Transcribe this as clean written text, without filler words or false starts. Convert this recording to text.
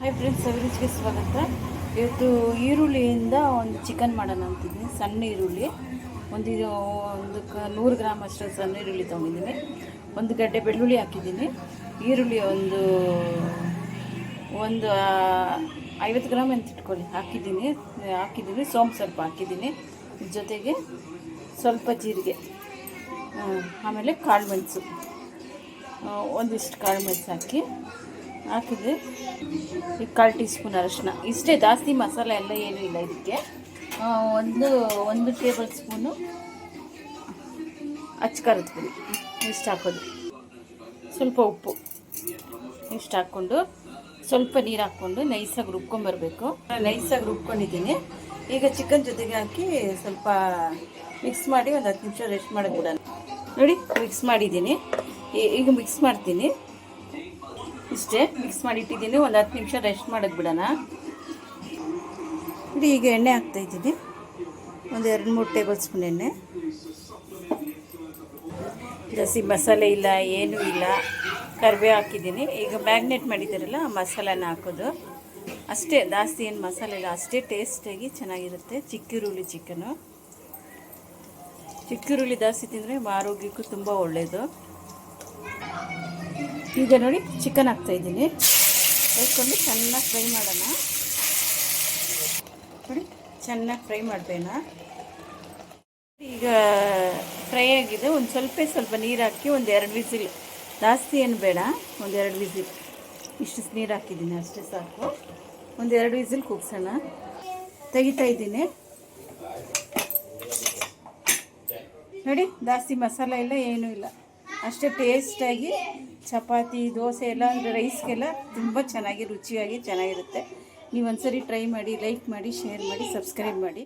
Hi friends, ಅಭಿರುಚಿಗೆ ಸ್ವಾಗತ. ಇವತ್ತು ಈರುಳ್ಳಿಯಿಂದ ಒಂದು ಚಿಕನ್ ಮಾಡೋಣ ಅಂತಿದ್ದೀನಿ. ಸಣ್ಣ ಈರುಳ್ಳಿ ಒಂದು 100 ಗ್ರಾಮ್ ಅಷ್ಟು ಸಣ್ಣ ಈರುಳ್ಳಿ ತೊಗೊಂಡಿದ್ದೀನಿ. ಒಂದು ಗಡ್ಡೆ ಬೆಳ್ಳುಳ್ಳಿ ಹಾಕಿದ್ದೀನಿ. ಈರುಳ್ಳಿ ಒಂದು 50 ಗ್ರಾಮ್ ಅಂತ ಇಟ್ಕೊಳ್ಳಿ ಹಾಕಿದ್ದೀನಿ. ಸೋಂಪು ಸ್ವಲ್ಪ ಹಾಕಿದ್ದೀನಿ. ಜೊತೆಗೆ ಸ್ವಲ್ಪ ಜೀರಿಗೆ, ಆಮೇಲೆ ಕಾಳು ಮೆಣಸು, ಒಂದಿಷ್ಟು ಕಾಳು ಮೆಣಸು ಹಾಕಿದೆ. ಈಗ 1/4 ಟೀ ಸ್ಪೂನ್ ಅರಶಿನ. ಇಷ್ಟೇ, ಜಾಸ್ತಿ ಮಸಾಲೆ ಎಲ್ಲ ಏನೂ ಇಲ್ಲ ಇದಕ್ಕೆ. ಒಂದು ಟೇಬಲ್ ಸ್ಪೂನು ಅಚ್ಚಕಾರದ ಪುಡಿ ಇಷ್ಟು ಹಾಕೋದು. ಸ್ವಲ್ಪ ಉಪ್ಪು ಇಷ್ಟು ಹಾಕ್ಕೊಂಡು ಸ್ವಲ್ಪ ನೀರು ಹಾಕ್ಕೊಂಡು ನೈಸಾಗಿ ರುಬ್ಕೊಂಬರ್ಬೇಕು. ನೈಸಾಗಿ ರುಬ್ಕೊಂಡಿದ್ದೀನಿ. ಈಗ ಚಿಕನ್ ಜೊತೆಗೆ ಹಾಕಿ ಸ್ವಲ್ಪ ಮಿಕ್ಸ್ ಮಾಡಿ ಒಂದು 10 ನಿಮಿಷ ರೆಸ್ಟ್ ಮಾಡೋಕ್ಕೆ ಬಿಡೋಣ. ನೋಡಿ, ಮಿಕ್ಸ್ ಮಾಡಿದ್ದೀನಿ. ಈಗ ಮಿಕ್ಸ್ ಮಾಡ್ತೀನಿ. ಇಷ್ಟೇ, ಮಿಕ್ಸ್ ಮಾಡಿ ಇಟ್ಟಿದ್ದೀನಿ. ಒಂದು 10 ನಿಮಿಷ ರೆಸ್ಟ್ ಮಾಡೋಕ್ಕೆ ಬಿಡೋಣ. ನೋಡಿ, ಈಗ ಎಣ್ಣೆ ಹಾಕ್ತಾಯಿದ್ದೀನಿ. ಒಂದು 2-3 ಟೇಬಲ್ ಸ್ಪೂನ್ ಎಣ್ಣೆ. ಜಾಸ್ತಿ ಮಸಾಲೆ ಇಲ್ಲ, ಏನೂ ಇಲ್ಲ. ಕರಿಬೇವು ಹಾಕಿದ್ದೀನಿ. ಈಗ ಮ್ಯಾಗ್ನೇಟ್ ಮಾಡಿದ್ದೀರಲ್ಲ, ಆ ಮಸಾಲೆನ ಹಾಕೋದು ಅಷ್ಟೇ. ಜಾಸ್ತಿ ಏನು ಮಸಾಲೆ ಇಲ್ಲ, ಅಷ್ಟೇ ಟೇಸ್ಟಾಗಿ ಚೆನ್ನಾಗಿರುತ್ತೆ. ಚಿಕ್ಕಿರುಳ್ಳಿ ಚಿಕ್ಕಿರುಳ್ಳಿ ಜಾಸ್ತಿ ತಿಂದರೆ ಆರೋಗ್ಯಕ್ಕೂ ತುಂಬ ಒಳ್ಳೆಯದು. ಈಗ ನೋಡಿ, ಚಿಕನ್ ಹಾಕ್ತಾಯಿದ್ದೀನಿ. ಹಾಕ್ಕೊಂಡು ಚೆನ್ನಾಗಿ ಫ್ರೈ ಮಾಡೋಣ. ನೋಡಿ, ಚೆನ್ನಾಗಿ ಫ್ರೈ ಮಾಡಬೇಡ. ಈಗ ಫ್ರೈ ಆಗಿದೆ. ಒಂದು ಸ್ವಲ್ಪ ನೀರು ಹಾಕಿ ಒಂದು 2 ವಿಸಿಲ್, ಜಾಸ್ತಿ ಏನು ಬೇಡ, ಒಂದು 2 ವಿಸಿಲ್ ಇಷ್ಟು ನೀರು ಹಾಕಿದ್ದೀನಿ, ಅಷ್ಟೇ ಸಾಕು. ಒಂದು 2 ವಿಸಿಲ್ ಕೂಗ್ಸೋಣ. ತೆಗಿತಾ ಇದ್ದೀನಿ. ನೋಡಿ, ಜಾಸ್ತಿ ಮಸಾಲೆ ಇಲ್ಲ, ಏನೂ ಇಲ್ಲ, ಅಷ್ಟೇ ಟೇಸ್ಟಾಗಿ ಚಪಾತಿ, ದೋಸೆ ಎಲ್ಲ ಅಂದರೆ ರೈಸ್ಗೆಲ್ಲ ತುಂಬ ಚೆನ್ನಾಗಿ ರುಚಿಯಾಗಿ ಚೆನ್ನಾಗಿರುತ್ತೆ. ನೀವು ಒಂದ್ಸರಿ ಟ್ರೈ ಮಾಡಿ, ಲೈಕ್ ಮಾಡಿ, ಶೇರ್ ಮಾಡಿ, ಸಬ್ಸ್ಕ್ರೈಬ್ ಮಾಡಿ.